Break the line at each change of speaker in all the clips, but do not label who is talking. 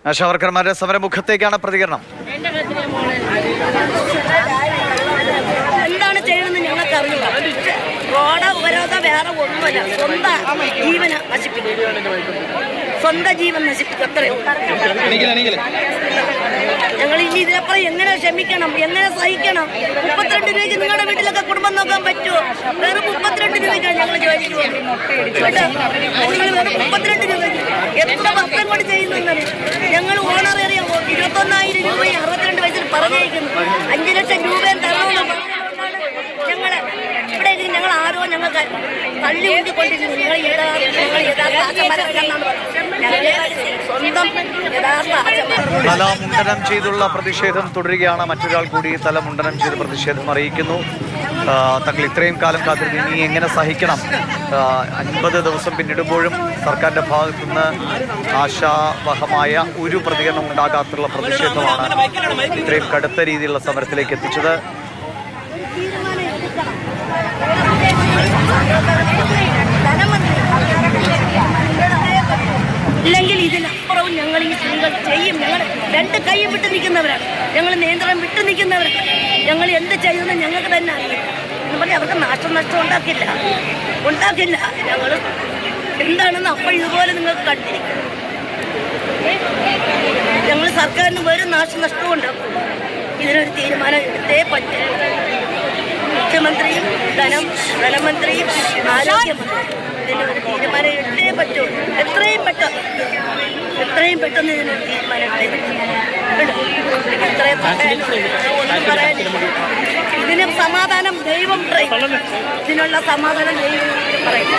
ആശാവർക്കർമാരുടെ സമരമുഖത്തേക്കാണ് പ്രതികരണം.
എന്താണ് ചെയ്യണമെന്ന് ഞങ്ങൾക്ക് അറിയില്ല. റോഡ് ഉപരോധം വേറെ ഒന്നുമല്ല, സ്വന്തം ജീവനെ നശിപ്പിക്കും, സ്വന്തം ജീവൻ നശിപ്പിക്കും. അത്രയോ ഞങ്ങൾ ഇനി ഇതിനപ്പുറം എങ്ങനെ ക്ഷമിക്കണം, എങ്ങനെ സഹിക്കണം? 32 രൂപയ്ക്ക് നിങ്ങളുടെ വീട്ടിലൊക്കെ കുടുംബം നോക്കാൻ പറ്റുമോ? വെറും 32 രൂപയ്ക്കാണ് ഞങ്ങൾ ജോലിക്ക് പോകുന്നത്. നിങ്ങൾ വെറും 32 രൂപയ്ക്ക് എത്ര വർഷം കൊണ്ട് ചെയ്യുന്നത്? ഞങ്ങൾ ഓണറേറിയ 21,000 രൂപയും 62 വയസ്സിൽ പറഞ്ഞേക്കുന്നു. 5 ലക്ഷം രൂപയും തരണമെന്ന് പറഞ്ഞുകൊണ്ടാണ് ഞങ്ങൾ ഇവിടെ ഞങ്ങൾ ആരോ ഞങ്ങൾക്ക് തള്ളി ഊട്ടിക്കൊണ്ടിരിക്കുന്നു. ഞങ്ങൾ യഥാർത്ഥ ആശമാരെന്നാണ് സ്വന്തം യഥാർത്ഥ ആശമാർ.
തല മുണ്ടനം ചെയ്തുള്ള പ്രതിഷേധം തുടരുകയാണ്. മറ്റൊരാൾ കൂടി തല മുണ്ടനം ചെയ്ത് പ്രതിഷേധം അറിയിക്കുന്നു. തങ്ങൾ ഇത്രയും കാലം കാത്തിരുന്ന് ഇനി എങ്ങനെ സഹിക്കണം? 50 ദിവസം പിന്നിടുമ്പോഴും സർക്കാരിൻ്റെ ഭാഗത്തുനിന്ന് ആശാവഹമായ ഒരു പ്രതികരണം ഉണ്ടാകാത്തുള്ള പ്രതിഷേധമാണ് ഇത്രയും കടുത്ത രീതിയിലുള്ള സമരത്തിലേക്ക് എത്തിച്ചത്.
ഇല്ലെങ്കിൽ ഇതിനപ്പുറവും ഞങ്ങൾ ഈ സ്ത്രീകൾ ചെയ്യും. ഞങ്ങൾ 2 കൈയും വിട്ടു നിൽക്കുന്നവരാണ്, ഞങ്ങൾ നിയന്ത്രണം വിട്ടു നിൽക്കുന്നവരാണ്. ഞങ്ങൾ എന്ത് ചെയ്യുമെന്ന് ഞങ്ങൾക്ക് തന്നെ അറിയില്ല എന്ന് പറഞ്ഞാൽ അവർക്ക് നഷ്ടം ഉണ്ടാക്കില്ല. ഞങ്ങൾ എന്താണെന്ന് അപ്പോൾ ഇതുപോലെ നിങ്ങൾക്ക് കണ്ടിരിക്കും. ഞങ്ങൾ സർക്കാരിന് വരും നാശനഷ്ടവും ഉണ്ടാക്കും. ഇതിനൊരു തീരുമാനം എടുത്തേ പറ്റും. മുഖ്യമന്ത്രിയും ധനമന്ത്രിയും ആരോഗ്യമന്ത്രിയും ഇതിനൊരു തീരുമാനം എടുത്തേ പറ്റൂ. എത്രയും പെട്ടെന്ന് ഇതിനൊരു തീരുമാനം ഒന്നും പറയാനില്ല. ഇതിന് സമാധാനം ദൈവം പറയും. ഇതിനുള്ള സമാധാനം ദൈവം പറയും.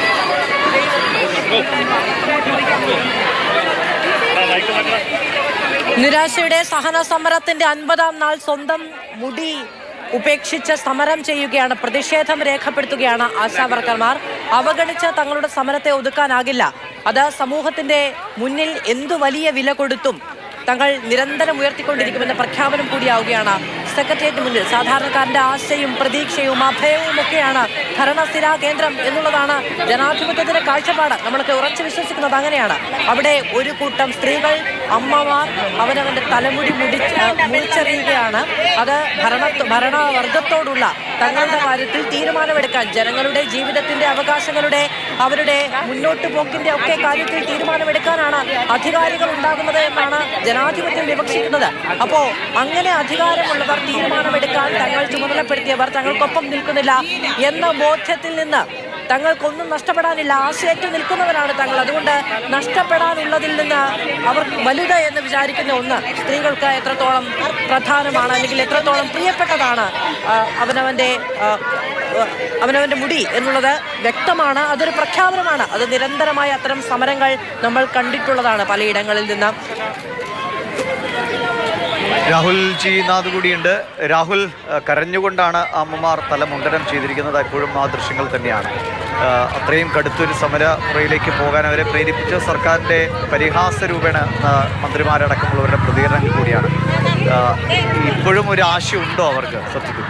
നിരാശയുടെ സഹന സമരത്തിന്റെ 50-ാം നാൾ സ്വന്തം മുടി ഉപേക്ഷിച്ച് സമരം ചെയ്യുകയാണ്, പ്രതിഷേധം രേഖപ്പെടുത്തുകയാണ് ആശാവർക്കർമാർ. അവഗണിച്ച് തങ്ങളുടെ സമരത്തെ ഒതുക്കാനാകില്ല. അത് സമൂഹത്തിന്റെ മുന്നിൽ എന്തു വലിയ വില കൊടുത്തും തങ്ങൾ നിരന്തരം ഉയർത്തിക്കൊണ്ടിരിക്കുമെന്ന പ്രഖ്യാപനം കൂടിയാവുകയാണ് സെക്രട്ടേറിയറ്റിന് മുന്നിൽ. സാധാരണക്കാരന്റെ ആശയും പ്രതീക്ഷയും അഭയവും ഒക്കെയാണ് ഭരണസ്ഥിരാ കേന്ദ്രം എന്നുള്ളതാണ് ജനാധിപത്യത്തിന്റെ കാഴ്ചപ്പാട്. നമ്മളൊക്കെ ഉറച്ചു വിശ്വസിക്കുന്നത് അങ്ങനെയാണ്. അവിടെ ഒരു കൂട്ടം സ്ത്രീകൾ, അമ്മമാർ അവനവന്റെ തലമുടി മുറിച്ചെറിയുകയാണ്. അത് ഭരണവർഗത്തോടുള്ള തങ്ങളുടെ കാര്യത്തിൽ തീരുമാനമെടുക്കാൻ, ജനങ്ങളുടെ ജീവിതത്തിന്റെ അവരുടെ മുന്നോട്ട് പോക്കിന്റെ ഒക്കെ കാര്യത്തിൽ തീരുമാനമെടുക്കാനാണ് അധികാരികൾ ഉണ്ടാകുന്നത് എന്നാണ് ജനാധിപത്യം വിവക്ഷിക്കുന്നത്. അപ്പോ അങ്ങനെ അധികാരമുള്ളവർ, തീരുമാനമെടുക്കാൻ തങ്ങൾ ചുമതലപ്പെടുത്തിയവർ തങ്ങൾക്കൊപ്പം നിൽക്കുന്നില്ല എന്ന ബോധ്യത്തിൽ നിന്ന് തങ്ങൾക്കൊന്നും നഷ്ടപ്പെടാനില്ല, ആശയേറ്റു നിൽക്കുന്നവരാണ് തങ്ങൾ. അതുകൊണ്ട് നഷ്ടപ്പെടാനുള്ളതിൽ നിന്ന് അവർ വലുത് എന്ന് വിചാരിക്കുന്ന ഒന്ന് സ്ത്രീകൾക്ക് എത്രത്തോളം പ്രധാനമാണ്, അല്ലെങ്കിൽ എത്രത്തോളം പ്രിയപ്പെട്ടതാണ് അവനവന്റെ മുടി എന്നുള്ളത് വ്യക്തമാണ്. അതൊരു പ്രഖ്യാപനമാണ്. അത് നിരന്തരമായ അത്തരം സമരങ്ങൾ നമ്മൾ കണ്ടിട്ടുള്ളതാണ് പലയിടങ്ങളിൽ നിന്ന്.
രാഹുൽ ജി നാഥ് കൂടിയുണ്ട്. രാഹുൽ, കരഞ്ഞുകൊണ്ടാണ് അമ്മമാർ തലമുണ്ടനം ചെയ്തിരിക്കുന്നത്. എപ്പോഴും ആ ദൃശ്യങ്ങൾ തന്നെയാണ്. അത്രയും കടുത്തൊരു സമരമുറയിലേക്ക് പോകാൻ അവരെ പ്രേരിപ്പിച്ച സർക്കാരിൻ്റെ പരിഹാസ രൂപേണ മന്ത്രിമാരടക്കമുള്ളവരുടെ പ്രതികരണം കൂടിയാണ്. ഇപ്പോഴും ഒരു ആശയുണ്ടോ അവർക്ക് സത്യത്തിൽ?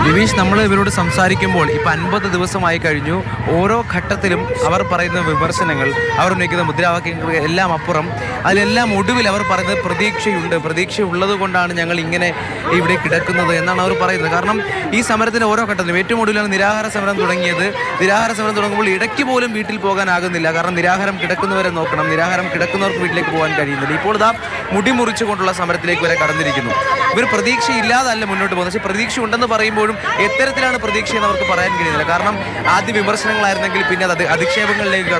നിമീഷ്, നമ്മൾ ഇവരോട് സംസാരിക്കുമ്പോൾ ഇപ്പം 50 ദിവസമായി കഴിഞ്ഞു. ഓരോ ഘട്ടത്തിലും അവർ പറയുന്ന വിമർശനങ്ങൾ, അവർ ഉന്നയിക്കുന്ന മുദ്രാവാക്യങ്ങൾ എല്ലാം അപ്പുറം അതിലെല്ലാം ഒടുവിൽ അവർ പറയുന്നത് പ്രതീക്ഷ ഉള്ളത് കൊണ്ടാണ് ഞങ്ങൾ ഇങ്ങനെ ഇവിടെ കിടക്കുന്നത് എന്നാണ് അവർ പറയുന്നത്. കാരണം ഈ സമരത്തിൻ്റെ ഓരോ ഘട്ടത്തിലും ഏറ്റവും ഒടുവിലാണ് നിരാഹാര സമരം തുടങ്ങിയത്. നിരാഹാര സമരം തുടങ്ങുമ്പോൾ ഇടയ്ക്ക് പോലും വീട്ടിൽ പോകാനാകുന്നില്ല. കാരണം നിരാഹാരം കിടക്കുന്നവരെ നോക്കണം, നിരാഹാരം കിടക്കുന്നവർക്ക് വീട്ടിലേക്ക് പോകാൻ കഴിയുന്നില്ല. ഇപ്പോൾ ഇതാ മുടി മുറിച്ചുകൊണ്ടുള്ള സമരത്തിലേക്ക് വരെ കടന്നിരിക്കുന്നു. ഇവർ പ്രതീക്ഷയില്ലാതല്ല മുന്നോട്ട് പോകുന്നത്. പക്ഷേ പ്രതീക്ഷ ഉണ്ടെന്ന് പറയുമ്പോഴും എത്തരത്തിലാണ് പ്രതീക്ഷയെന്ന് അവർക്ക് പറയാൻ കഴിയുന്നില്ല. കാരണം ആദ്യ വിമർശനങ്ങളായിരുന്നെങ്കിൽ പിന്നെ അത് അധിക്ഷേപങ്ങളിലേക്ക്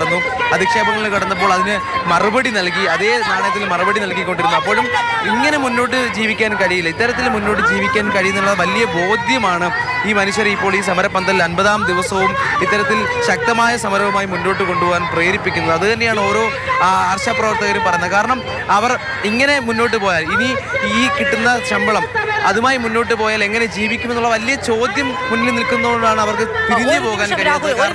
കടന്നപ്പോൾ അതിന് മറുപടി നൽകി, അതേ നാണയത്തിൽ മറുപടി നൽകിക്കൊണ്ടിരുന്നു. അപ്പോഴും ഇങ്ങനെ മുന്നോട്ട് ജീവിക്കാൻ കഴിയില്ല, ഇത്തരത്തിൽ മുന്നോട്ട് ജീവിക്കാൻ കഴിയുന്നുള്ള വലിയ ബോധ്യമാണ് ഈ മനുഷ്യരെ ഇപ്പോൾ ഈ സമരപന്തൽ 50-ാം ദിവസവും ഇത്തരത്തിൽ ശക്തമായ സമരവുമായി മുന്നോട്ട് കൊണ്ടുപോകാൻ പ്രേരിപ്പിക്കുന്നത്. അത് തന്നെയാണ് ഓരോ ആശാപ്രവർത്തകരും പറയുന്നത്. കാരണം അവർ ഇങ്ങനെ മുന്നോട്ട് പോയാൽ, ഇനി ഈ കിട്ടുന്ന ശമ്പളം അതുമായി മുന്നോട്ട് പോയാൽ എങ്ങനെ ജീവിക്കുമെന്നുള്ള വലിയ ചോദ്യം മുന്നിൽ നിൽക്കുന്നതുകൊണ്ടാണ് അവർക്ക് പിരിഞ്ഞു പോകാൻ കഴിയുന്നത്.